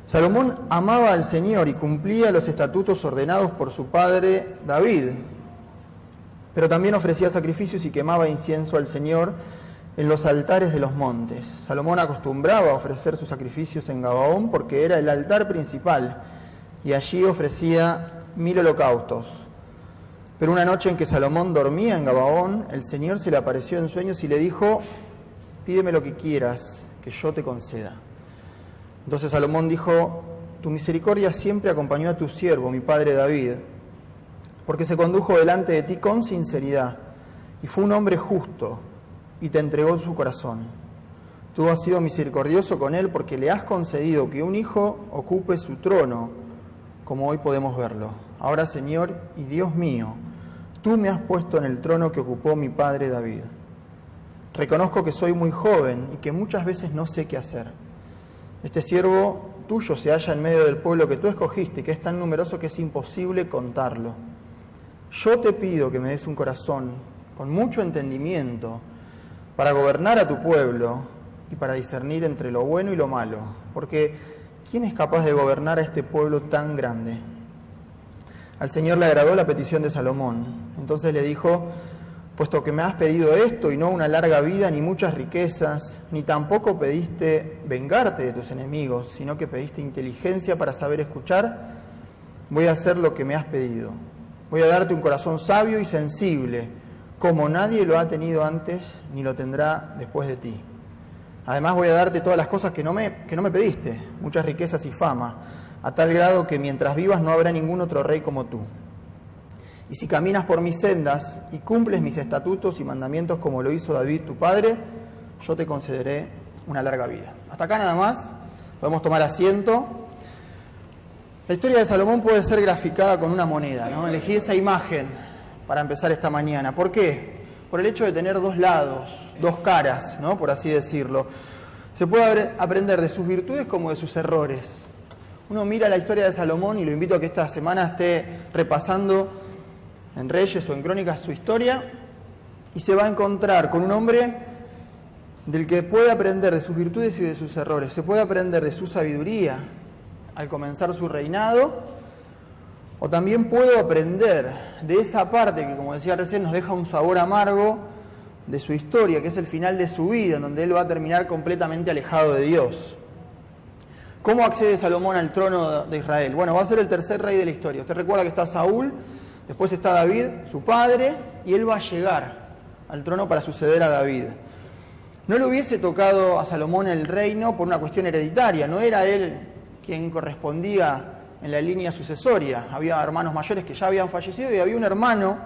Salomón amaba al Señor y cumplía los estatutos ordenados por su padre David, pero también ofrecía sacrificios y quemaba incienso al Señor en los altares de los montes. Salomón acostumbraba a ofrecer sus sacrificios en Gabaón porque era el altar principal y allí ofrecía 1000 holocaustos. Pero una noche en que Salomón dormía en Gabaón, el Señor se le apareció en sueños y le dijo: pídeme lo que quieras, que yo te conceda. Entonces Salomón dijo: tu misericordia siempre acompañó a tu siervo, mi padre David, porque se condujo delante de ti con sinceridad y fue un hombre justo y te entregó su corazón. Tú has sido misericordioso con él porque le has concedido que un hijo ocupe su trono, como hoy podemos verlo. Ahora, Señor y Dios mío, tú me has puesto en el trono que ocupó mi padre David. Reconozco que soy muy joven y que muchas veces no sé qué hacer. Este siervo tuyo se halla en medio del pueblo que tú escogiste, que es tan numeroso que es imposible contarlo. Yo te pido que me des un corazón con mucho entendimiento para gobernar a tu pueblo y para discernir entre lo bueno y lo malo, porque ¿quién es capaz de gobernar a este pueblo tan grande? Al Señor le agradó la petición de Salomón. Entonces le dijo: puesto que me has pedido esto y no una larga vida ni muchas riquezas, ni tampoco pediste vengarte de tus enemigos, sino que pediste inteligencia para saber escuchar, voy a hacer lo que me has pedido. Voy a darte un corazón sabio y sensible, como nadie lo ha tenido antes ni lo tendrá después de ti. Además voy a darte todas las cosas que no me pediste, muchas riquezas y fama, a tal grado que mientras vivas no habrá ningún otro rey como tú. Y si caminas por mis sendas y cumples mis estatutos y mandamientos como lo hizo David tu padre, yo te concederé una larga vida. Hasta acá nada más, podemos tomar asiento. La historia de Salomón puede ser graficada con una moneda, ¿no? Elegí esa imagen para empezar esta mañana. ¿Por qué? Por el hecho de tener dos lados, dos caras, ¿no? Por así decirlo. Se puede aprender de sus virtudes como de sus errores. Uno mira la historia de Salomón, y lo invito a que esta semana esté repasando en Reyes o en Crónicas su historia, y se va a encontrar con un hombre del que puede aprender de sus virtudes y de sus errores. Se puede aprender de su sabiduría al comenzar su reinado, o también puedo aprender de esa parte que, como decía recién, nos deja un sabor amargo de su historia, que es el final de su vida, en donde él va a terminar completamente alejado de Dios. ¿Cómo accede Salomón al trono de Israel? Bueno, va a ser el tercer rey de la historia. Usted recuerda que está Saúl, después está David, su padre, y él va a llegar al trono para suceder a David. No le hubiese tocado a Salomón el reino por una cuestión hereditaria, no era él quien correspondía en la línea sucesoria. Había hermanos mayores que ya habían fallecido y había un hermano,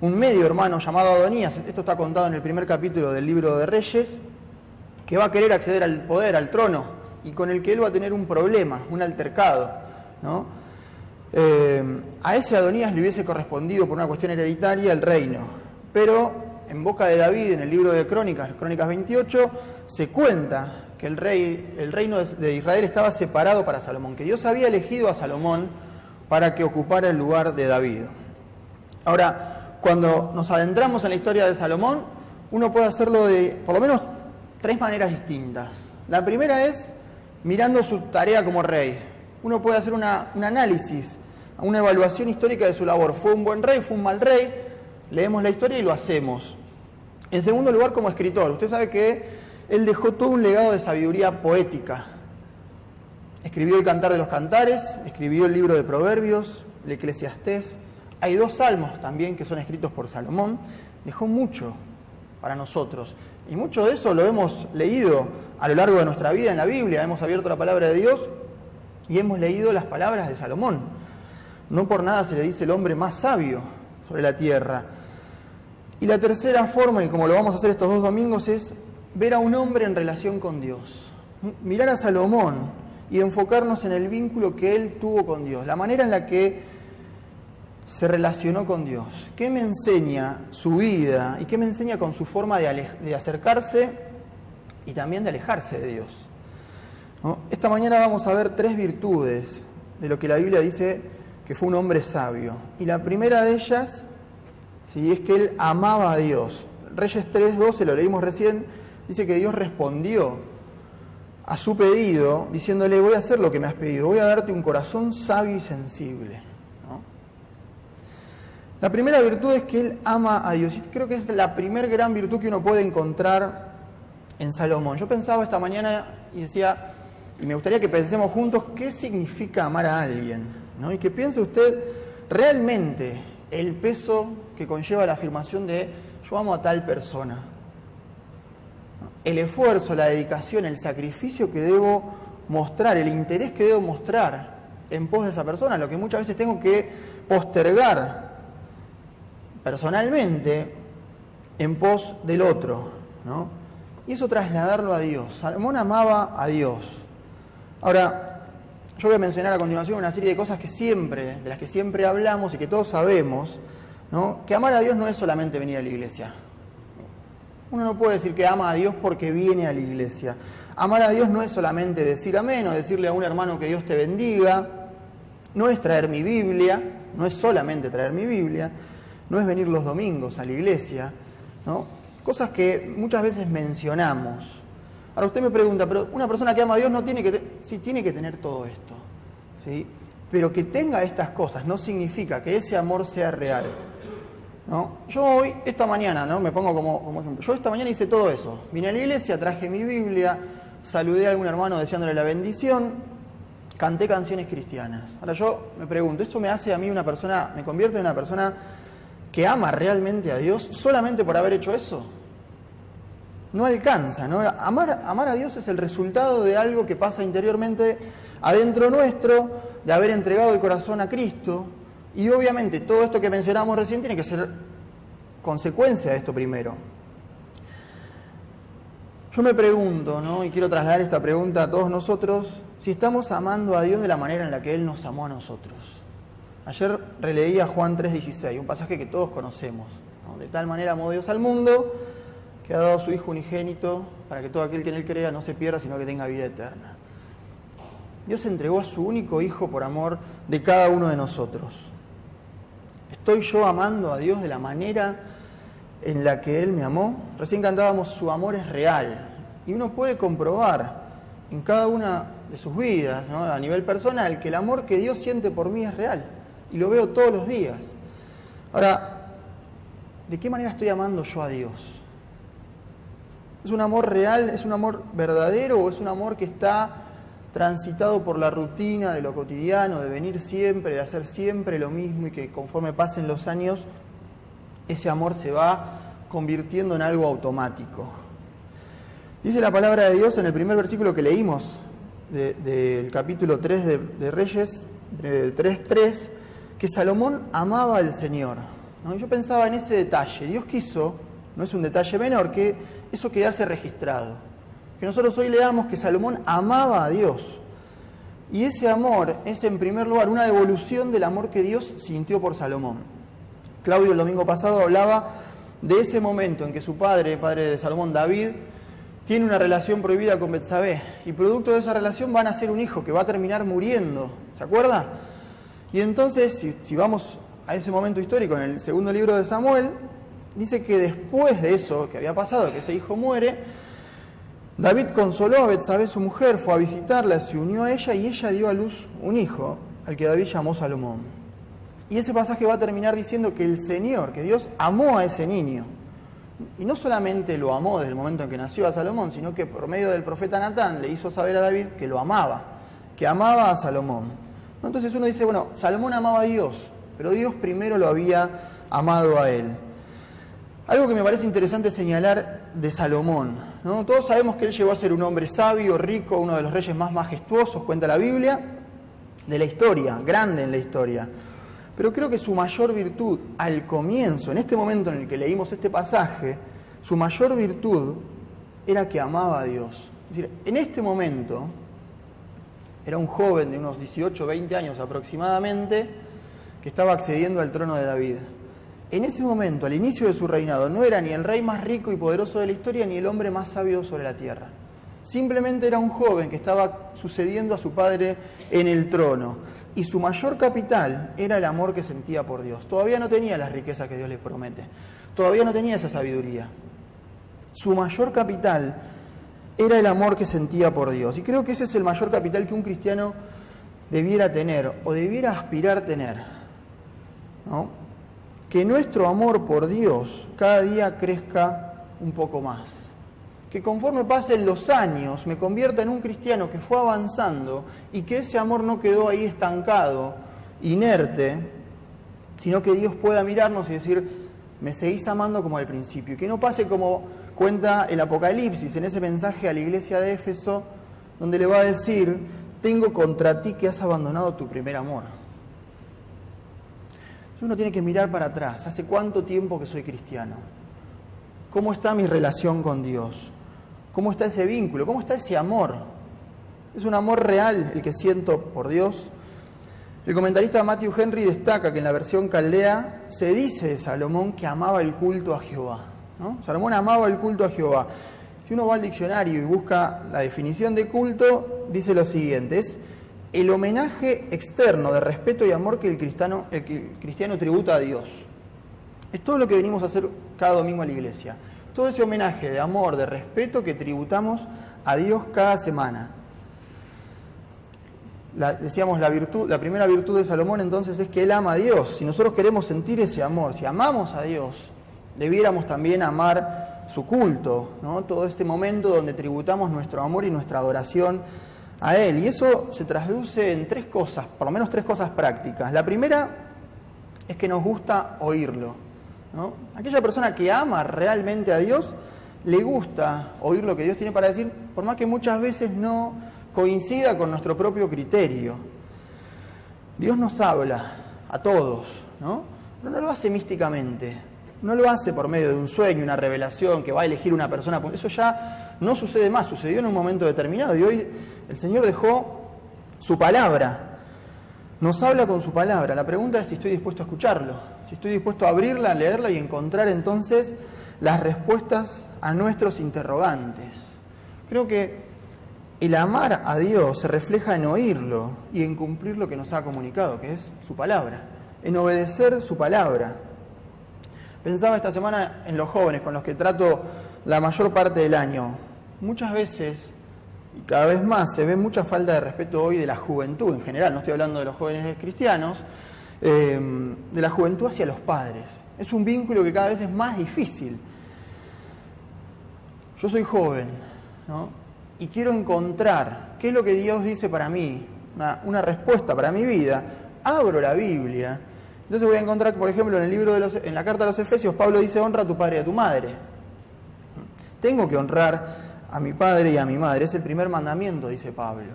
un medio hermano llamado Adonías, esto está contado en el primer capítulo del libro de Reyes, que va a querer acceder al poder, al trono, y con el que él va a tener un problema, un altercado, ¿no? A ese Adonías le hubiese correspondido por una cuestión hereditaria el reino, pero en boca de David, en el libro de Crónicas 28, se cuenta que el reino de Israel estaba separado para Salomón, que Dios había elegido a Salomón para que ocupara el lugar de David. Ahora, cuando nos adentramos en la historia de Salomón, uno puede hacerlo de por lo menos 3 maneras distintas. La primera es mirando su tarea como rey. Uno puede hacer un análisis, una evaluación histórica de su labor. ¿Fue un buen rey? ¿Fue un mal rey? Leemos la historia y lo hacemos. En segundo lugar, como escritor. Usted sabe que él dejó todo un legado de sabiduría poética. Escribió el Cantar de los Cantares, escribió el libro de Proverbios, el Eclesiastés. Hay 2 salmos también que son escritos por Salomón. Dejó mucho para nosotros. Y mucho de eso lo hemos leído a lo largo de nuestra vida en la Biblia. Hemos abierto la palabra de Dios y hemos leído las palabras de Salomón. No por nada se le dice el hombre más sabio sobre la tierra. Y la tercera forma, y como lo vamos a hacer estos 2 domingos, es ver a un hombre en relación con Dios. Mirar a Salomón y enfocarnos en el vínculo que él tuvo con Dios, la manera en la que se relacionó con Dios. ¿Qué me enseña su vida y qué me enseña con su forma de acercarse y también de alejarse de Dios? ¿No? Esta mañana vamos a ver 3 virtudes de lo que la Biblia dice que fue un hombre sabio. Y la primera de ellas, sí, es que él amaba a Dios. Reyes 3:12, lo leímos recién, dice que Dios respondió a su pedido, diciéndole, voy a hacer lo que me has pedido, voy a darte un corazón sabio y sensible, ¿no? La primera virtud es que él ama a Dios, y creo que es la primera gran virtud que uno puede encontrar en Salomón. Yo pensaba esta mañana y decía, y me gustaría que pensemos juntos, ¿qué significa amar a alguien? ¿No? Y que piense usted realmente el peso que conlleva la afirmación de yo amo a tal persona. El esfuerzo, la dedicación, el sacrificio que debo mostrar, el interés que debo mostrar en pos de esa persona, lo que muchas veces tengo que postergar personalmente en pos del otro, ¿no? Y eso trasladarlo a Dios. Salomón amaba a Dios. Ahora, yo voy a mencionar a continuación una serie de cosas de las que siempre hablamos y que todos sabemos, ¿no? Que amar a Dios no es solamente venir a la iglesia. Uno no puede decir que ama a Dios porque viene a la iglesia. Amar a Dios no es solamente decir amén o decirle a un hermano que Dios te bendiga. No es traer mi Biblia, no es solamente traer mi Biblia. No es venir los domingos a la iglesia, ¿no? Cosas que muchas veces mencionamos. Ahora usted me pregunta, pero una persona que ama a Dios no tiene que... Sí, tiene que tener todo esto, ¿sí? Pero que tenga estas cosas no significa que ese amor sea real, ¿no? Yo hoy, esta mañana, ¿no? Me pongo como ejemplo. Yo esta mañana hice todo eso. Vine a la iglesia, traje mi Biblia, saludé a algún hermano deseándole la bendición, canté canciones cristianas. Ahora yo me pregunto, ¿esto me hace a mí me convierte en una persona que ama realmente a Dios solamente por haber hecho eso? No alcanza, ¿no? Amar a Dios es el resultado de algo que pasa interiormente adentro nuestro, de haber entregado el corazón a Cristo, y obviamente todo esto que mencionamos recién tiene que ser consecuencia de esto primero. Yo me pregunto, ¿no? Y quiero trasladar esta pregunta a todos nosotros, si estamos amando a Dios de la manera en la que Él nos amó a nosotros. Ayer releía Juan 3:16, un pasaje que todos conocemos, ¿no? De tal manera amó Dios al mundo, que ha dado a su Hijo unigénito, para que todo aquel que en Él crea no se pierda, sino que tenga vida eterna. Dios entregó a su único Hijo por amor de cada uno de nosotros. ¿Estoy yo amando a Dios de la manera en la que Él me amó? Recién cantábamos, su amor es real. Y uno puede comprobar en cada una de sus vidas, ¿no? A nivel personal, que el amor que Dios siente por mí es real. Y lo veo todos los días. Ahora, ¿de qué manera estoy amando yo a Dios? ¿Es un amor real? ¿Es un amor verdadero? ¿O es un amor que está transitado por la rutina de lo cotidiano, de venir siempre, de hacer siempre lo mismo y que conforme pasen los años, ese amor se va convirtiendo en algo automático? Dice la palabra de Dios en el primer versículo que leímos del capítulo 3 de Reyes, 3:3, que Salomón amaba al Señor, ¿no? Yo pensaba en ese detalle. Dios quiso, no es un detalle menor, que eso quedase registrado. Que nosotros hoy leamos que Salomón amaba a Dios. Y ese amor es, en primer lugar, una devolución del amor que Dios sintió por Salomón. Claudio el domingo pasado hablaba de ese momento en que su padre de Salomón, David, tiene una relación prohibida con Betsabé. Y producto de esa relación van a nacer un hijo que va a terminar muriendo. ¿Se acuerda? Y entonces, si vamos a ese momento histórico en el segundo libro de Samuel, dice que después de eso que había pasado, que ese hijo muere, David consoló a Betsabé, su mujer, fue a visitarla, se unió a ella y ella dio a luz un hijo, al que David llamó Salomón. Y ese pasaje va a terminar diciendo que el Señor, que Dios amó a ese niño. Y no solamente lo amó desde el momento en que nació a Salomón, sino que por medio del profeta Natán le hizo saber a David que lo amaba, que amaba a Salomón. Entonces uno dice, bueno, Salomón amaba a Dios, pero Dios primero lo había amado a él. Algo que me parece interesante señalar de Salomón, ¿no? Todos sabemos que él llegó a ser un hombre sabio, rico, uno de los reyes más majestuosos, cuenta la Biblia, de la historia, grande en la historia. Pero creo que su mayor virtud al comienzo, en este momento en el que leímos este pasaje, su mayor virtud era que amaba a Dios. Es decir, en este momento, era un joven de unos 18, 20 años aproximadamente, que estaba accediendo al trono de David. En ese momento, al inicio de su reinado, no era ni el rey más rico y poderoso de la historia, ni el hombre más sabio sobre la tierra. Simplemente era un joven que estaba sucediendo a su padre en el trono. Y su mayor capital era el amor que sentía por Dios. Todavía no tenía las riquezas que Dios le promete. Todavía no tenía esa sabiduría. Su mayor capital era el amor que sentía por Dios. Y creo que ese es el mayor capital que un cristiano debiera tener o debiera aspirar a tener, ¿no? Que nuestro amor por Dios cada día crezca un poco más. Que conforme pasen los años me convierta en un cristiano que fue avanzando y que ese amor no quedó ahí estancado, inerte, sino que Dios pueda mirarnos y decir, me seguís amando como al principio. Y que no pase como cuenta el Apocalipsis en ese mensaje a la iglesia de Éfeso, donde le va a decir, tengo contra ti que has abandonado tu primer amor. Uno tiene que mirar para atrás. ¿Hace cuánto tiempo que soy cristiano? ¿Cómo está mi relación con Dios? ¿Cómo está ese vínculo? ¿Cómo está ese amor? ¿Es un amor real el que siento por Dios? El comentarista Matthew Henry destaca que en la versión caldea se dice de Salomón que amaba el culto a Jehová, ¿no? Salomón amaba el culto a Jehová. Si uno va al diccionario y busca la definición de culto, dice lo siguiente, es el homenaje externo de respeto y amor que el cristiano tributa a Dios. Es todo lo que venimos a hacer cada domingo a la iglesia. Todo ese homenaje de amor, de respeto que tributamos a Dios cada semana. Decíamos la primera virtud de Salomón entonces es que él ama a Dios. Si nosotros queremos sentir ese amor, si amamos a Dios, debiéramos también amar su culto, ¿no? Todo este momento donde tributamos nuestro amor y nuestra adoración a Él. Y eso se traduce en tres cosas, por lo menos tres cosas prácticas. La primera es que nos gusta oírlo, ¿no? Aquella persona que ama realmente a Dios, le gusta oír lo que Dios tiene para decir, por más que muchas veces no coincida con nuestro propio criterio. Dios nos habla a todos, ¿no? Pero no lo hace místicamente, no lo hace por medio de un sueño, una revelación, que va a elegir una persona. Eso ya no sucede más, sucedió en un momento determinado y hoy el Señor dejó su palabra, nos habla con su palabra. La pregunta es si estoy dispuesto a escucharlo, si estoy dispuesto a abrirla, a leerla y encontrar entonces las respuestas a nuestros interrogantes. Creo que el amar a Dios se refleja en oírlo y en cumplir lo que nos ha comunicado, que es su palabra, en obedecer su palabra. Pensaba esta semana en los jóvenes con los que trato la mayor parte del año. Muchas veces, y cada vez más, se ve mucha falta de respeto hoy de la juventud en general, no estoy hablando de los jóvenes cristianos, de la juventud hacia los padres. Es un vínculo que cada vez es más difícil. Yo soy joven, ¿no? Y quiero encontrar qué es lo que Dios dice para mí, una respuesta para mi vida. Abro la Biblia. Entonces voy a encontrar, por ejemplo, en la carta a los Efesios, Pablo dice, honra a tu padre y a tu madre. Tengo que honrar a mi padre y a mi madre, es el primer mandamiento, dice Pablo.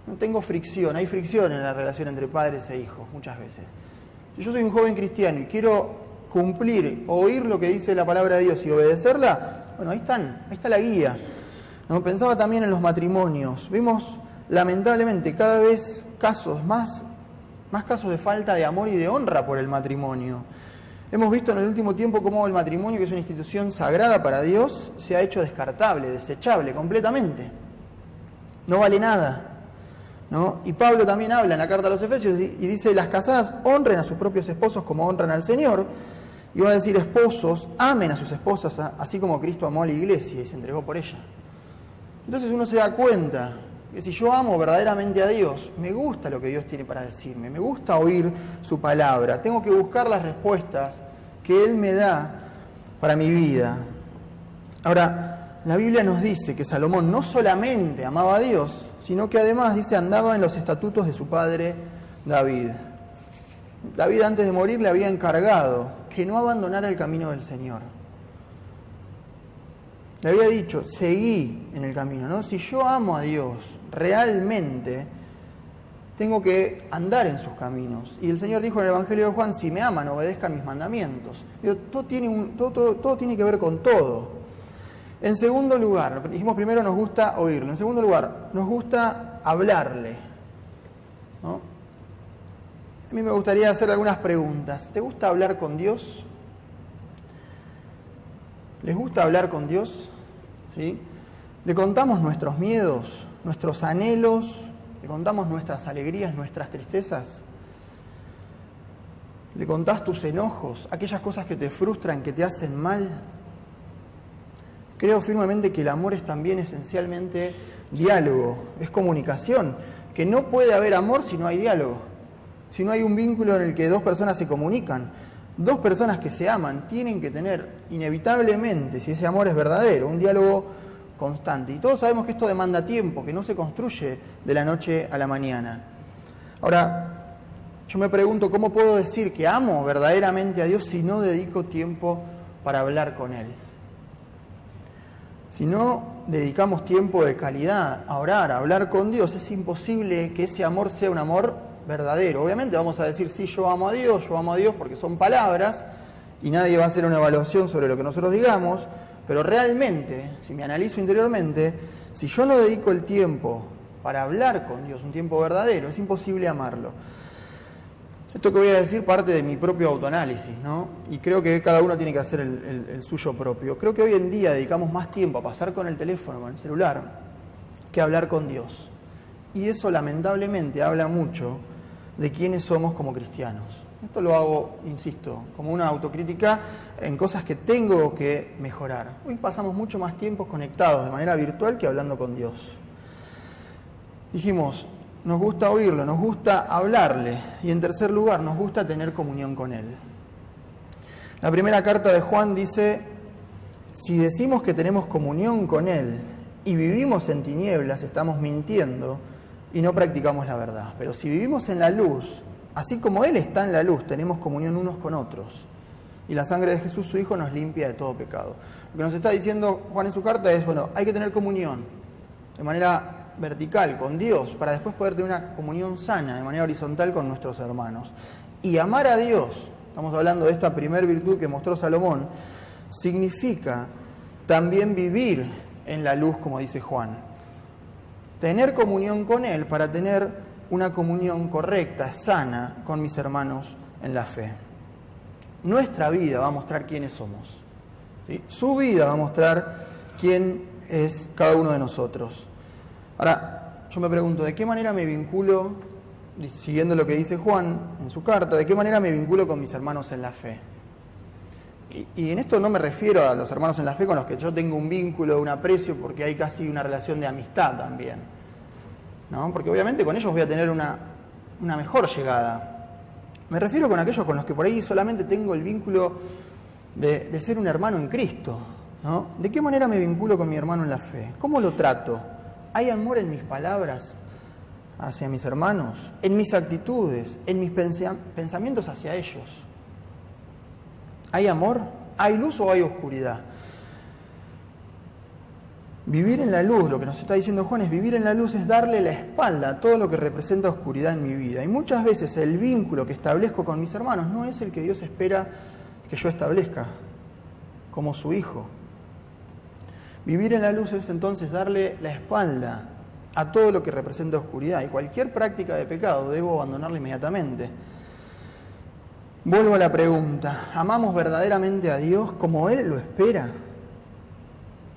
No tengo fricción, hay fricción en la relación entre padres e hijos, muchas veces. Si yo soy un joven cristiano y quiero cumplir, oír lo que dice la palabra de Dios y obedecerla, bueno, ahí está la guía. ¿No? Pensaba también en los matrimonios. Vemos, lamentablemente, cada vez más casos de falta de amor y de honra por el matrimonio. Hemos visto en el último tiempo cómo el matrimonio, que es una institución sagrada para Dios, se ha hecho descartable, desechable completamente. No vale nada, ¿no? Y Pablo también habla en la carta a los Efesios y dice, las casadas honren a sus propios esposos como honran al Señor. Y va a decir, esposos, amen a sus esposas así como Cristo amó a la iglesia y se entregó por ella. Entonces uno se da cuenta que si yo amo verdaderamente a Dios, me gusta lo que Dios tiene para decirme, me gusta oír su palabra, tengo que buscar las respuestas que Él me da para mi vida. Ahora, la Biblia nos dice que Salomón no solamente amaba a Dios, sino que además, dice, andaba en los estatutos de su padre David. David antes de morir le había encargado que no abandonara el camino del Señor. Le había dicho, seguí en el camino, ¿no? Si yo amo a Dios realmente, tengo que andar en sus caminos. Y el Señor dijo en el Evangelio de Juan, si me aman, obedezcan mis mandamientos. Digo, todo tiene que ver con todo. En segundo lugar, dijimos primero nos gusta oírlo. En segundo lugar, nos gusta hablarle, ¿no? A mí me gustaría hacer algunas preguntas. ¿Te gusta hablar con Dios? ¿Les gusta hablar con Dios? ¿Sí? ¿Le contamos nuestros miedos, nuestros anhelos? ¿Le contamos nuestras alegrías, nuestras tristezas? ¿Le contás tus enojos, aquellas cosas que te frustran, que te hacen mal? Creo firmemente que el amor es también esencialmente diálogo, es comunicación, que no puede haber amor si no hay diálogo, si no hay un vínculo en el que dos personas se comunican. Dos personas que se aman tienen que tener inevitablemente, si ese amor es verdadero, un diálogo constante. Y todos sabemos que esto demanda tiempo, que no se construye de la noche a la mañana. Ahora, yo me pregunto, ¿cómo puedo decir que amo verdaderamente a Dios si no dedico tiempo para hablar con Él? Si no dedicamos tiempo de calidad a orar, a hablar con Dios, es imposible que ese amor sea un amor verdadero. Obviamente vamos a decir, sí, yo amo a Dios porque son palabras y nadie va a hacer una evaluación sobre lo que nosotros digamos, pero realmente, si me analizo interiormente, si yo no dedico el tiempo para hablar con Dios, un tiempo verdadero, es imposible amarlo. Esto que voy a decir parte de mi propio autoanálisis, ¿no? Y creo que cada uno tiene que hacer el suyo propio. Creo que hoy en día dedicamos más tiempo a pasar con el teléfono, con el celular, que a hablar con Dios. Y eso lamentablemente habla mucho de quiénes somos como cristianos. Esto lo hago, insisto, como una autocrítica en cosas que tengo que mejorar. Hoy pasamos mucho más tiempo conectados de manera virtual que hablando con Dios. Dijimos, nos gusta oírlo, nos gusta hablarle y en tercer lugar, nos gusta tener comunión con Él. La primera carta de Juan dice, si decimos que tenemos comunión con Él y vivimos en tinieblas, estamos mintiendo y no practicamos la verdad. Pero si vivimos en la luz, así como Él está en la luz, tenemos comunión unos con otros. Y la sangre de Jesús, su Hijo, nos limpia de todo pecado. Lo que nos está diciendo Juan en su carta es, bueno, hay que tener comunión de manera vertical con Dios para después poder tener una comunión sana de manera horizontal con nuestros hermanos. Y amar a Dios, estamos hablando de esta primer virtud que mostró Salomón, significa también vivir en la luz, como dice Juan. Tener comunión con Él para tener una comunión correcta, sana, con mis hermanos en la fe. Nuestra vida va a mostrar quiénes somos, ¿sí? Su vida va a mostrar quién es cada uno de nosotros. Ahora, yo me pregunto, ¿de qué manera me vinculo, siguiendo lo que dice Juan en su carta, de qué manera me vinculo con mis hermanos en la fe? Y en esto no me refiero a los hermanos en la fe con los que yo tengo un vínculo, un aprecio, porque hay casi una relación de amistad también, ¿no? Porque obviamente con ellos voy a tener una mejor llegada. Me refiero con aquellos con los que por ahí solamente tengo el vínculo de ser un hermano en Cristo, ¿no? ¿De qué manera me vinculo con mi hermano en la fe? ¿Cómo lo trato? ¿Hay amor en mis palabras hacia mis hermanos? ¿En mis actitudes? ¿En mis pensamientos hacia ellos? ¿Hay amor? ¿Hay luz o hay oscuridad? Vivir en la luz, lo que nos está diciendo Juan, es vivir en la luz, es darle la espalda a todo lo que representa oscuridad en mi vida. Y muchas veces el vínculo que establezco con mis hermanos no es el que Dios espera que yo establezca como su hijo. Vivir en la luz es entonces darle la espalda a todo lo que representa oscuridad, y cualquier práctica de pecado debo abandonarla inmediatamente. Vuelvo a la pregunta, ¿amamos verdaderamente a Dios como Él lo espera?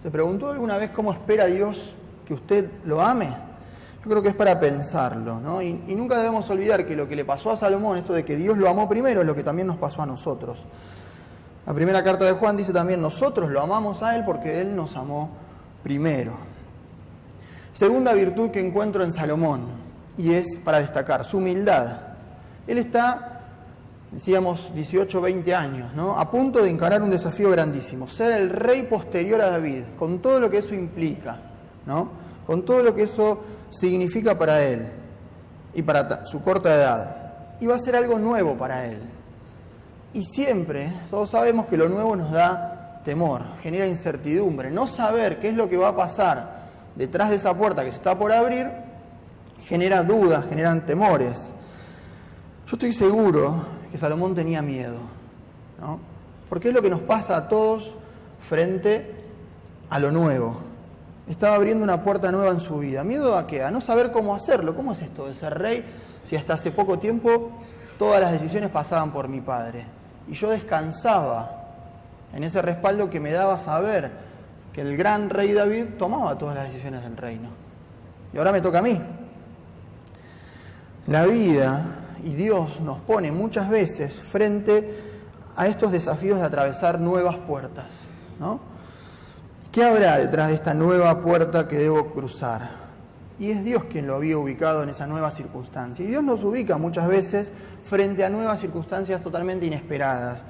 ¿Se preguntó alguna vez cómo espera Dios que usted lo ame? Yo creo que es para pensarlo, ¿no? Y nunca debemos olvidar que lo que le pasó a Salomón, esto de que Dios lo amó primero, es lo que también nos pasó a nosotros. La primera carta de Juan dice también, nosotros lo amamos a Él porque Él nos amó primero. Segunda virtud que encuentro en Salomón, y es para destacar, su humildad. Él está, decíamos, 18, 20 años, ¿no? A punto de encarar un desafío grandísimo, ser el rey posterior a David, con todo lo que eso implica, ¿no? Con todo lo que eso significa para él y para su corta edad. Y va a ser algo nuevo para él. Y siempre, todos sabemos que lo nuevo nos da temor, genera incertidumbre. No saber qué es lo que va a pasar detrás de esa puerta que se está por abrir, genera dudas, generan temores. Yo estoy seguro que Salomón tenía miedo, ¿no? Porque es lo que nos pasa a todos frente a lo nuevo. Estaba abriendo una puerta nueva en su vida. ¿Miedo a qué? A no saber cómo hacerlo. ¿Cómo es esto de ser rey si hasta hace poco tiempo todas las decisiones pasaban por mi padre? Y yo descansaba en ese respaldo que me daba saber que el gran rey David tomaba todas las decisiones del reino. Y ahora me toca a mí. La vida y Dios nos pone muchas veces frente a estos desafíos de atravesar nuevas puertas, ¿no? ¿Qué habrá detrás de esta nueva puerta que debo cruzar? Y es Dios quien lo había ubicado en esa nueva circunstancia. Y Dios nos ubica muchas veces frente a nuevas circunstancias totalmente inesperadas.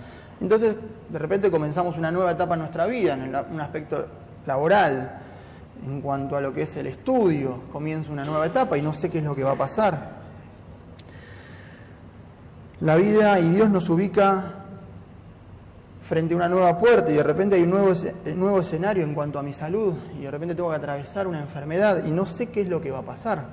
Entonces, de repente comenzamos una nueva etapa en nuestra vida, en un aspecto laboral, en cuanto a lo que es el estudio. Comienzo una nueva etapa y no sé qué es lo que va a pasar. La vida y Dios nos ubica frente a una nueva puerta y de repente hay un nuevo escenario en cuanto a mi salud y de repente tengo que atravesar una enfermedad y no sé qué es lo que va a pasar.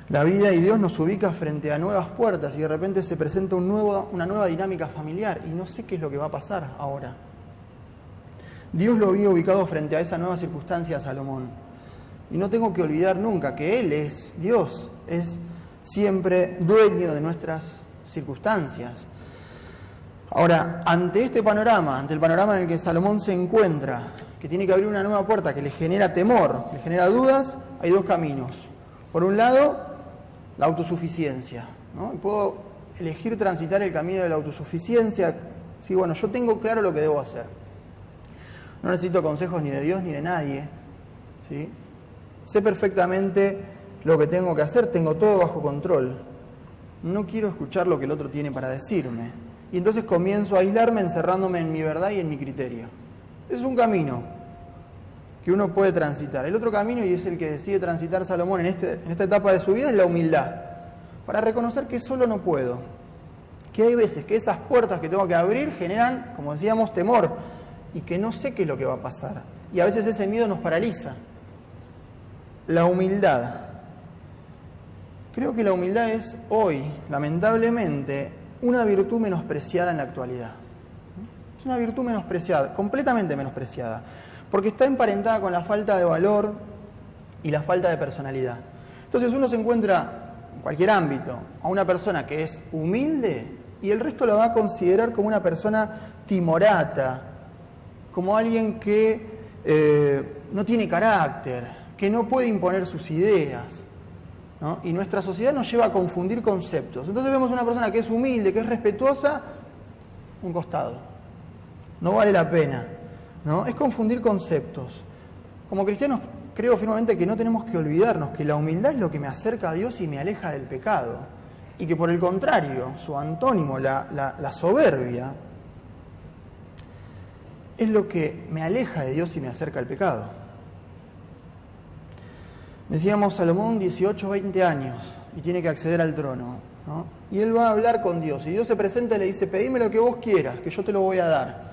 La vida y Dios nos ubica frente a nuevas puertas y de repente se presenta una nueva dinámica familiar y no sé qué es lo que va a pasar ahora. Dios lo había ubicado frente a esa nueva circunstancia a Salomón. Y no tengo que olvidar nunca que Él es Dios, es siempre dueño de nuestras circunstancias. Ahora, ante este panorama, ante el panorama en el que Salomón se encuentra, que tiene que abrir una nueva puerta que le genera temor, le genera dudas, hay dos caminos. Por un lado, la autosuficiencia, ¿no? Y puedo elegir transitar el camino de la autosuficiencia. Sí, bueno, yo tengo claro lo que debo hacer. No necesito consejos ni de Dios ni de nadie, ¿sí? Sé perfectamente lo que tengo que hacer, tengo todo bajo control. No quiero escuchar lo que el otro tiene para decirme. Y entonces comienzo a aislarme encerrándome en mi verdad y en mi criterio. Ese es un camino que uno puede transitar. El otro camino, y es el que decide transitar Salomón en esta etapa de su vida, es la humildad. Para reconocer que solo no puedo. Que hay veces que esas puertas que tengo que abrir generan, como decíamos, temor. Y que no sé qué es lo que va a pasar. Y a veces ese miedo nos paraliza. La humildad. Creo que la humildad es hoy, lamentablemente, una virtud menospreciada en la actualidad. Es una virtud menospreciada, completamente menospreciada, porque está emparentada con la falta de valor y la falta de personalidad. Entonces uno se encuentra en cualquier ámbito a una persona que es humilde y el resto lo va a considerar como una persona timorata, como alguien que no tiene carácter, que no puede imponer sus ideas, ¿no? Y nuestra sociedad nos lleva a confundir conceptos. Entonces vemos una persona que es humilde, que es respetuosa, un costado. No vale la pena, ¿no? Es confundir conceptos. Como cristianos creo firmemente que no tenemos que olvidarnos que la humildad es lo que me acerca a Dios y me aleja del pecado. Y que por el contrario, su antónimo, la soberbia, es lo que me aleja de Dios y me acerca al pecado. Decíamos, Salomón, 18, 20 años, y tiene que acceder al trono, ¿no? Y él va a hablar con Dios, y Dios se presenta y le dice, pedime lo que vos quieras, que yo te lo voy a dar.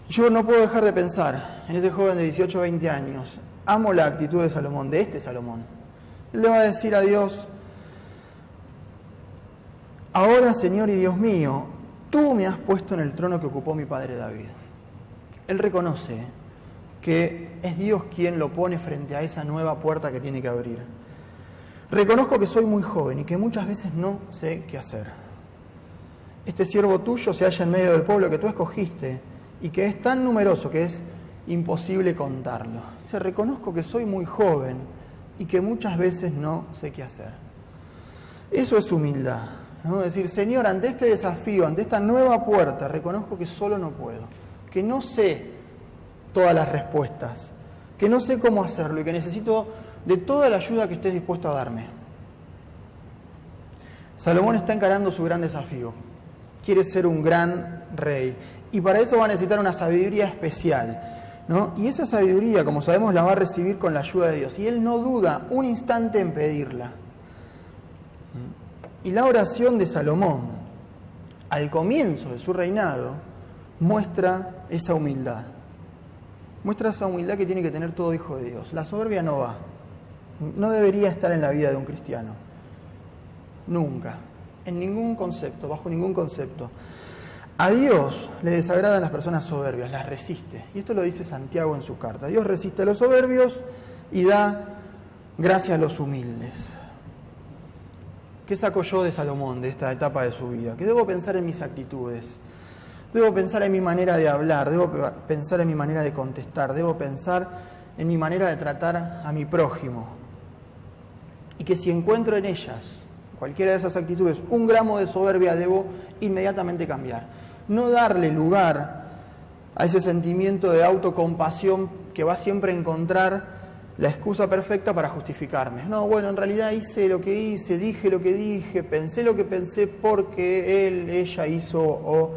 Y yo no puedo dejar de pensar en ese joven de 18, 20 años. Amo la actitud de Salomón, de este Salomón. Él le va a decir a Dios, ahora, Señor y Dios mío, tú me has puesto en el trono que ocupó mi padre David. Él reconoce que es Dios quien lo pone frente a esa nueva puerta que tiene que abrir. Reconozco que soy muy joven y que muchas veces no sé qué hacer. Este siervo tuyo se halla en medio del pueblo que tú escogiste y que es tan numeroso que es imposible contarlo. Dice, reconozco que soy muy joven y que muchas veces no sé qué hacer. Eso es humildad, ¿no? Decir, Señor, ante este desafío, ante esta nueva puerta, reconozco que solo no puedo, que no sé todas las respuestas, que no sé cómo hacerlo y que necesito de toda la ayuda que estés dispuesto a darme. Salomón está encarando su gran desafío. Quiere ser un gran rey y para eso va a necesitar una sabiduría especial, ¿no? Y esa sabiduría, como sabemos, la va a recibir con la ayuda de Dios y él no duda un instante en pedirla. Y la oración de Salomón, al comienzo de su reinado, muestra esa humildad. Muestra esa humildad que tiene que tener todo hijo de Dios. La soberbia no va. No debería estar en la vida de un cristiano. Nunca. En ningún concepto, bajo ningún concepto. A Dios le desagradan las personas soberbias, las resiste. Y esto lo dice Santiago en su carta. Dios resiste a los soberbios y da gracia a los humildes. ¿Qué saco yo de Salomón, de esta etapa de su vida? Que debo pensar en mis actitudes. Debo pensar en mi manera de hablar, debo pensar en mi manera de contestar, debo pensar en mi manera de tratar a mi prójimo. Y que si encuentro en ellas, cualquiera de esas actitudes, un gramo de soberbia, debo inmediatamente cambiar. No darle lugar a ese sentimiento de autocompasión que va siempre a encontrar la excusa perfecta para justificarme. No, bueno, en realidad hice lo que hice, dije lo que dije, pensé lo que pensé porque él, ella hizo o...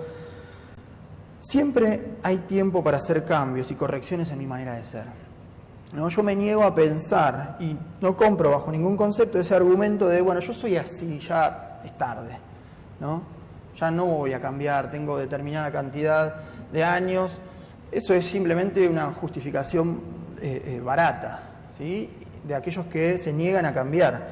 Siempre hay tiempo para hacer cambios y correcciones en mi manera de ser. ¿No? Yo me niego a pensar y no compro bajo ningún concepto ese argumento de, bueno, yo soy así, ya es tarde, ¿no? Ya no voy a cambiar, tengo determinada cantidad de años. Eso es simplemente una justificación barata, ¿sí? De aquellos que se niegan a cambiar.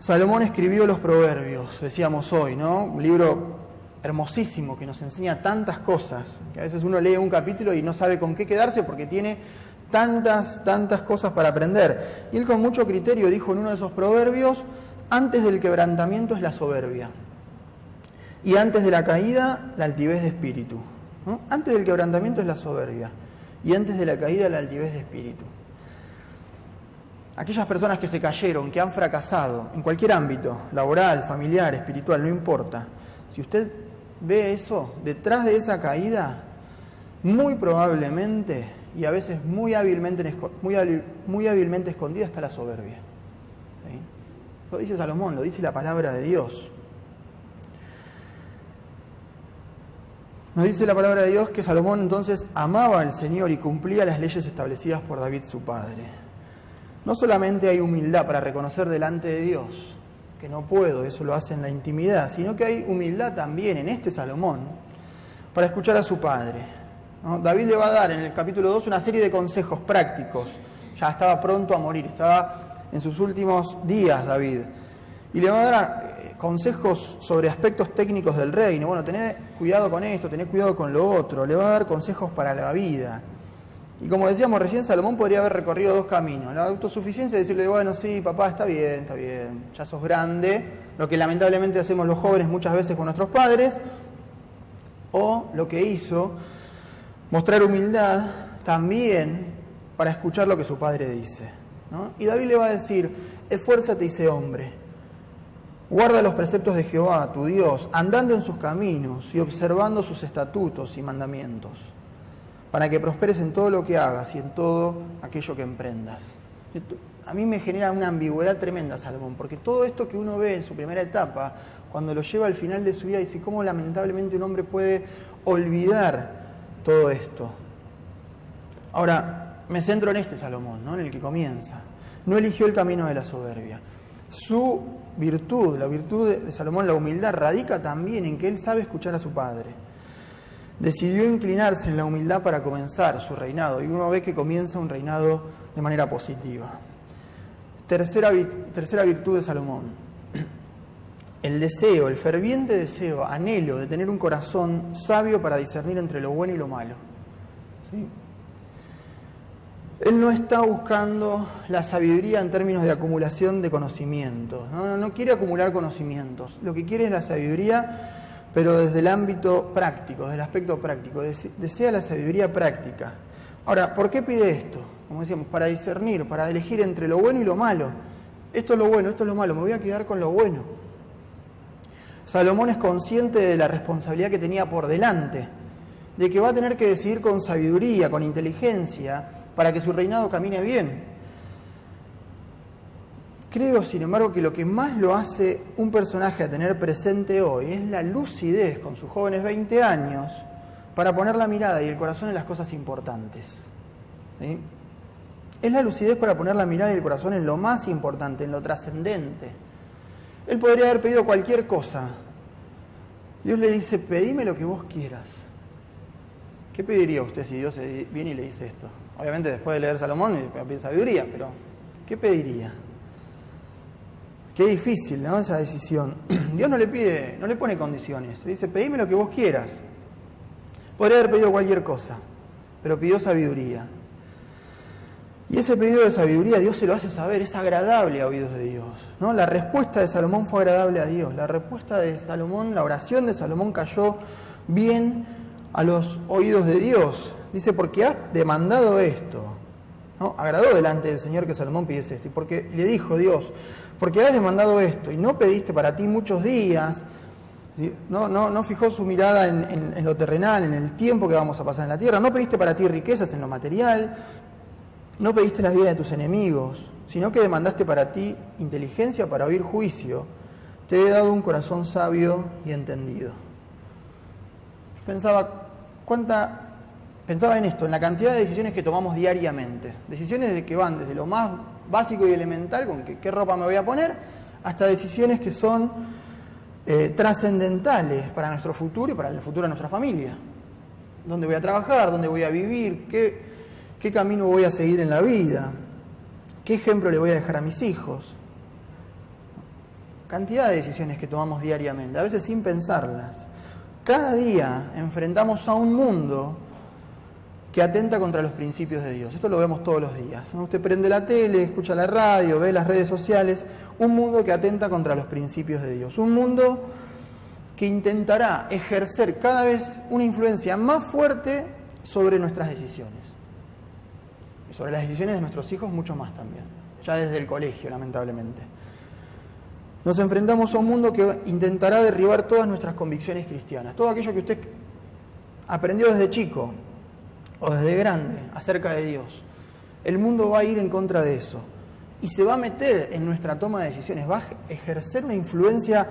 Salomón escribió los Proverbios, decíamos hoy, ¿no? Un libro hermosísimo que nos enseña tantas cosas, que a veces uno lee un capítulo y no sabe con qué quedarse porque tiene tantas cosas para aprender. Y él con mucho criterio dijo en uno de esos proverbios, antes del quebrantamiento es la soberbia, y antes de la caída la altivez de espíritu. ¿No? Antes del quebrantamiento es la soberbia, y antes de la caída la altivez de espíritu. Aquellas personas que se cayeron, que han fracasado, en cualquier ámbito, laboral, familiar, espiritual, no importa, si usted ve eso, detrás de esa caída, muy probablemente, y a veces muy hábilmente escondida, está la soberbia. ¿Sí? Lo dice Salomón, lo dice la palabra de Dios. Nos dice la palabra de Dios que Salomón entonces amaba al Señor y cumplía las leyes establecidas por David su padre. No solamente hay humildad para reconocer delante de Dios que no puedo, eso lo hace en la intimidad, sino que hay humildad también en este Salomón para escuchar a su padre, ¿no? David le va a dar en el capítulo 2 una serie de consejos prácticos. Ya estaba pronto a morir, estaba en sus últimos días David, y le va a dar consejos sobre aspectos técnicos del reino. Bueno, tened cuidado con esto, tened cuidado con lo otro. Le va a dar consejos para la vida. Y como decíamos recién, Salomón podría haber recorrido dos caminos. La autosuficiencia es decirle, bueno, sí, papá, está bien, ya sos grande, lo que lamentablemente hacemos los jóvenes muchas veces con nuestros padres, o lo que hizo, mostrar humildad también para escuchar lo que su padre dice, ¿no? Y David le va a decir, esfuérzate y sé hombre, guarda los preceptos de Jehová, tu Dios, andando en sus caminos y observando sus estatutos y mandamientos, para que prosperes en todo lo que hagas y en todo aquello que emprendas. A mí me genera una ambigüedad tremenda Salomón, porque todo esto que uno ve en su primera etapa, cuando lo lleva al final de su vida, dice cómo lamentablemente un hombre puede olvidar todo esto. Ahora, me centro en este Salomón, ¿no? En el que comienza. No eligió el camino de la soberbia. Su virtud, la virtud de Salomón, la humildad, radica también en que él sabe escuchar a su padre. Decidió inclinarse en la humildad para comenzar su reinado, y uno ve que comienza un reinado de manera positiva. Tercera virtud de Salomón, el deseo, el ferviente deseo, anhelo de tener un corazón sabio para discernir entre lo bueno y lo malo. ¿Sí? Él no está buscando la sabiduría en términos de acumulación de conocimientos, no quiere acumular conocimientos, lo que quiere es la sabiduría, pero desde el ámbito práctico, desde el aspecto práctico, desea la sabiduría práctica. Ahora, ¿por qué pide esto? Como decíamos, para discernir, para elegir entre lo bueno y lo malo. Esto es lo bueno, esto es lo malo, me voy a quedar con lo bueno. Salomón es consciente de la responsabilidad que tenía por delante, de que va a tener que decidir con sabiduría, con inteligencia, para que su reinado camine bien. Creo, sin embargo, que lo que más lo hace un personaje a tener presente hoy es la lucidez con sus jóvenes 20 años para poner la mirada y el corazón en las cosas importantes. ¿Sí? Es la lucidez para poner la mirada y el corazón en lo más importante, en lo trascendente. Él podría haber pedido cualquier cosa. Dios le dice, pedime lo que vos quieras. ¿Qué pediría usted si Dios viene y le dice esto? Obviamente después de leer Salomón pide sabiduría, pero ¿qué pediría? Qué difícil, ¿no? Esa decisión. Dios no le pone condiciones. Le dice, pedime lo que vos quieras. Podría haber pedido cualquier cosa, pero pidió sabiduría. Y ese pedido de sabiduría Dios se lo hace saber, es agradable a oídos de Dios, ¿no? La respuesta de Salomón fue agradable a Dios. La respuesta de Salomón, la oración de Salomón cayó bien a los oídos de Dios. Dice, porque has demandado esto, ¿no? Agradó delante del Señor que Salomón pidiese esto. Y porque le dijo Dios, porque has demandado esto y no pediste para ti muchos días, No fijó su mirada en lo terrenal, en el tiempo que vamos a pasar en la tierra. No pediste para ti riquezas en lo material, no pediste la vida de tus enemigos, sino que demandaste para ti inteligencia para oír juicio. Te he dado un corazón sabio y entendido. Pensaba en esto, en la cantidad de decisiones que tomamos diariamente. Decisiones de que van desde lo más básico y elemental, con qué ropa me voy a poner, hasta decisiones que son trascendentales para nuestro futuro y para el futuro de nuestra familia. ¿Dónde voy a trabajar? ¿Dónde voy a vivir? ¿Qué camino voy a seguir en la vida? ¿Qué ejemplo le voy a dejar a mis hijos? Cantidad de decisiones que tomamos diariamente, a veces sin pensarlas. Cada día enfrentamos a un mundo que atenta contra los principios de Dios. Esto lo vemos todos los días. Usted prende la tele, escucha la radio, ve las redes sociales. Un mundo que atenta contra los principios de Dios. Un mundo que intentará ejercer cada vez una influencia más fuerte sobre nuestras decisiones. Y sobre las decisiones de nuestros hijos mucho más también. Ya desde el colegio, lamentablemente. Nos enfrentamos a un mundo que intentará derribar todas nuestras convicciones cristianas. Todo aquello que usted aprendió desde chico o desde grande acerca de Dios. El mundo va a ir en contra de eso. Y se va a meter en nuestra toma de decisiones. Va a ejercer una influencia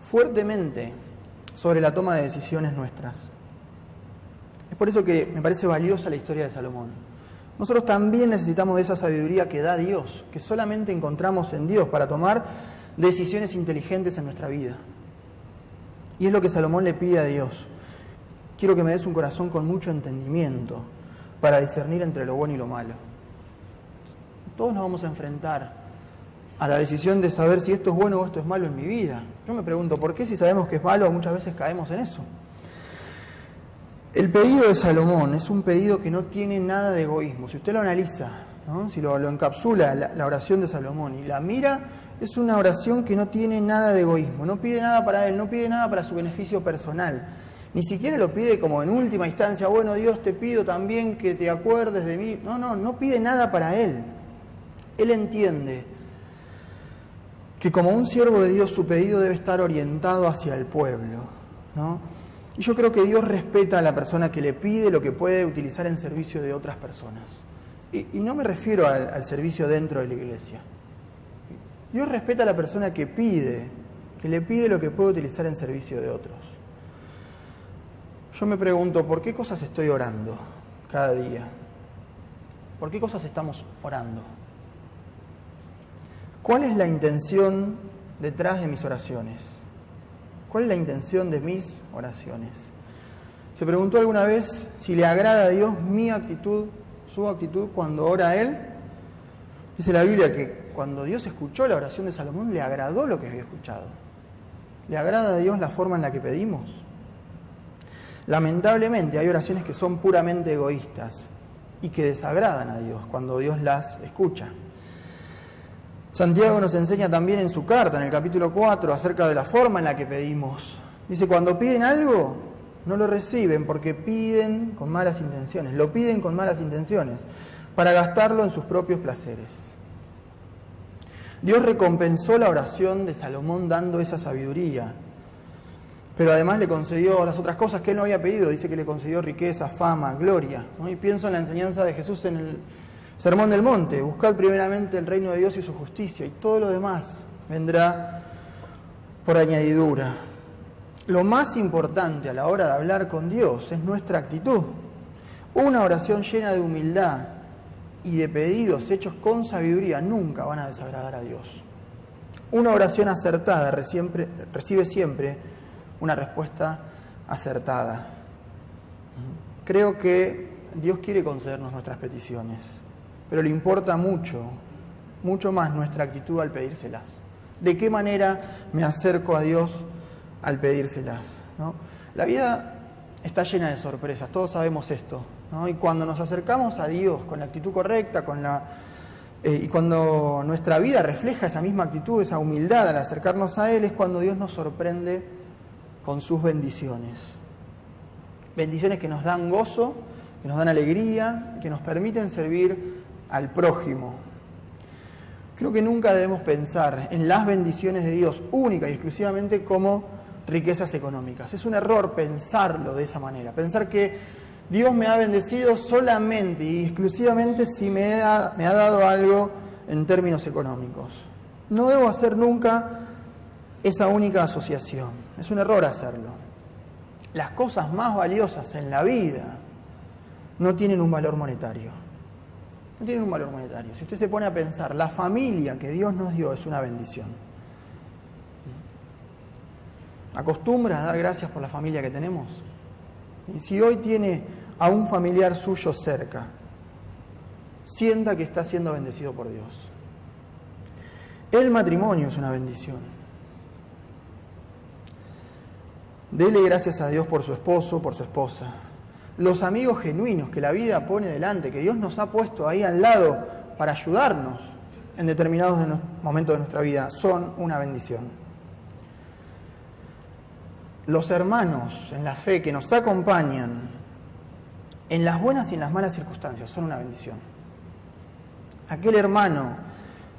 fuertemente sobre la toma de decisiones nuestras. Es por eso que me parece valiosa la historia de Salomón. Nosotros también necesitamos de esa sabiduría que da Dios, que solamente encontramos en Dios para tomar decisiones inteligentes en nuestra vida. Y es lo que Salomón le pide a Dios. Quiero que me des un corazón con mucho entendimiento para discernir entre lo bueno y lo malo. Todos nos vamos a enfrentar a la decisión de saber si esto es bueno o esto es malo en mi vida. Yo me pregunto, ¿por qué si sabemos que es malo muchas veces caemos en eso? El pedido de Salomón es un pedido que no tiene nada de egoísmo. Si usted lo analiza, ¿no? Si lo encapsula la oración de Salomón y la mira, es una oración que no tiene nada de egoísmo. No pide nada para él, no pide nada para su beneficio personal. Ni siquiera lo pide como en última instancia, bueno, Dios, te pido también que te acuerdes de mí. No pide nada para él. Él entiende que como un siervo de Dios su pedido debe estar orientado hacia el pueblo, ¿no? Y yo creo que Dios respeta a la persona que le pide lo que puede utilizar en servicio de otras personas. Y no me refiero al servicio dentro de la iglesia. Dios respeta a la persona que le pide lo que puede utilizar en servicio de otros. Yo me pregunto, ¿por qué cosas estoy orando cada día? ¿Por qué cosas estamos orando? ¿Cuál es la intención detrás de mis oraciones? ¿Cuál es la intención de mis oraciones? ¿Se preguntó alguna vez si le agrada a Dios mi actitud, su actitud cuando ora a Él? Dice la Biblia que cuando Dios escuchó la oración de Salomón, le agradó lo que había escuchado. ¿Le agrada a Dios la forma en la que pedimos? Lamentablemente hay oraciones que son puramente egoístas y que desagradan a Dios cuando Dios las escucha. Santiago nos enseña también en su carta, en el capítulo 4, acerca de la forma en la que pedimos. Dice, cuando piden algo, no lo reciben porque piden con malas intenciones. Lo piden con malas intenciones para gastarlo en sus propios placeres. Dios recompensó la oración de Salomón dando esa sabiduría, pero además le concedió las otras cosas que él no había pedido. Dice que le concedió riqueza, fama, gloria, ¿no? Y pienso en la enseñanza de Jesús en el Sermón del Monte: buscad primeramente el reino de Dios y su justicia, y todo lo demás vendrá por añadidura. Lo más importante a la hora de hablar con Dios es nuestra actitud. Una oración llena de humildad y de pedidos hechos con sabiduría nunca van a desagradar a Dios. Una oración acertada recibe siempre una respuesta acertada. Creo que Dios quiere concedernos nuestras peticiones, pero le importa mucho más nuestra actitud al pedírselas. ¿De qué manera me acerco a Dios al pedírselas? ¿No? La vida está llena de sorpresas, todos sabemos esto, ¿no? Y cuando nos acercamos a Dios con la actitud correcta, y cuando nuestra vida refleja esa misma actitud, esa humildad al acercarnos a Él, es cuando Dios nos sorprende con sus bendiciones. Bendiciones que nos dan gozo, que nos dan alegría, que nos permiten servir al prójimo. Creo que nunca debemos pensar en las bendiciones de Dios única y exclusivamente como riquezas económicas. Es un error pensarlo de esa manera, pensar que Dios me ha bendecido solamente y exclusivamente si me ha dado algo en términos económicos. No debo hacer nunca esa única asociación. Es un error hacerlo. Las cosas más valiosas en la vida no tienen un valor monetario. No tienen un valor monetario. Si usted se pone a pensar, la familia que Dios nos dio es una bendición. ¿Acostumbra a dar gracias por la familia que tenemos? Y si hoy tiene a un familiar suyo cerca, sienta que está siendo bendecido por Dios. El matrimonio es una bendición. Dele gracias a Dios por su esposo, por su esposa. Los amigos genuinos que la vida pone delante, que Dios nos ha puesto ahí al lado para ayudarnos en determinados momentos de nuestra vida, son una bendición. Los hermanos en la fe que nos acompañan en las buenas y en las malas circunstancias son una bendición. Aquel hermano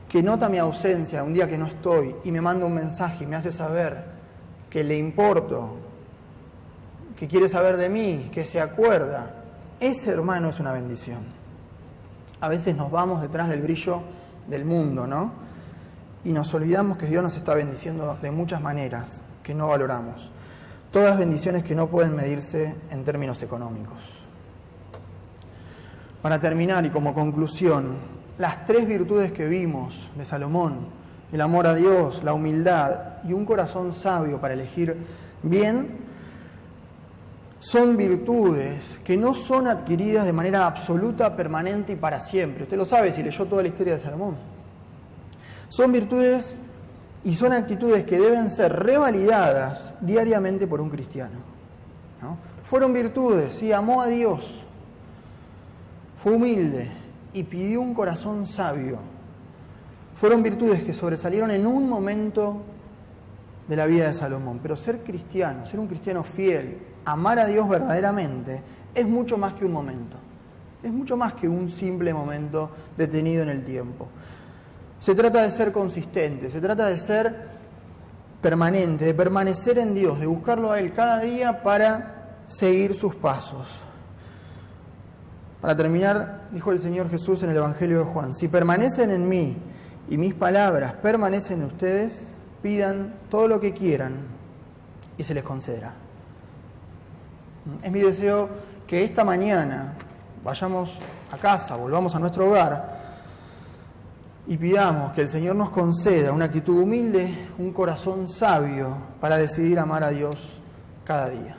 que nota mi ausencia un día que no estoy y me manda un mensaje y me hace saber que le importo, que quiere saber de mí, que se acuerda, ese hermano es una bendición. A veces nos vamos detrás del brillo del mundo, ¿no? Y nos olvidamos que Dios nos está bendiciendo de muchas maneras que no valoramos. Todas bendiciones que no pueden medirse en términos económicos. Para terminar y como conclusión, las 3 virtudes que vimos de Salomón, el amor a Dios, la humildad y un corazón sabio para elegir bien, son virtudes que no son adquiridas de manera absoluta, permanente y para siempre. Usted lo sabe si leyó toda la historia de Salomón. Son virtudes y son actitudes que deben ser revalidadas diariamente por un cristiano, ¿no? Fueron virtudes, sí, amó a Dios, fue humilde y pidió un corazón sabio. Fueron virtudes que sobresalieron en un momento de la vida de Salomón. Pero ser cristiano, ser un cristiano fiel, amar a Dios verdaderamente, es mucho más que un momento. Es mucho más que un simple momento detenido en el tiempo. Se trata de ser consistente, se trata de ser permanente, de permanecer en Dios, de buscarlo a Él cada día para seguir sus pasos. Para terminar, dijo el Señor Jesús en el Evangelio de Juan, si permanecen en mí y mis palabras permanecen en ustedes, pidan todo lo que quieran y se les concederá. Es mi deseo que esta mañana vayamos a casa, volvamos a nuestro hogar y pidamos que el Señor nos conceda una actitud humilde, un corazón sabio para decidir amar a Dios cada día.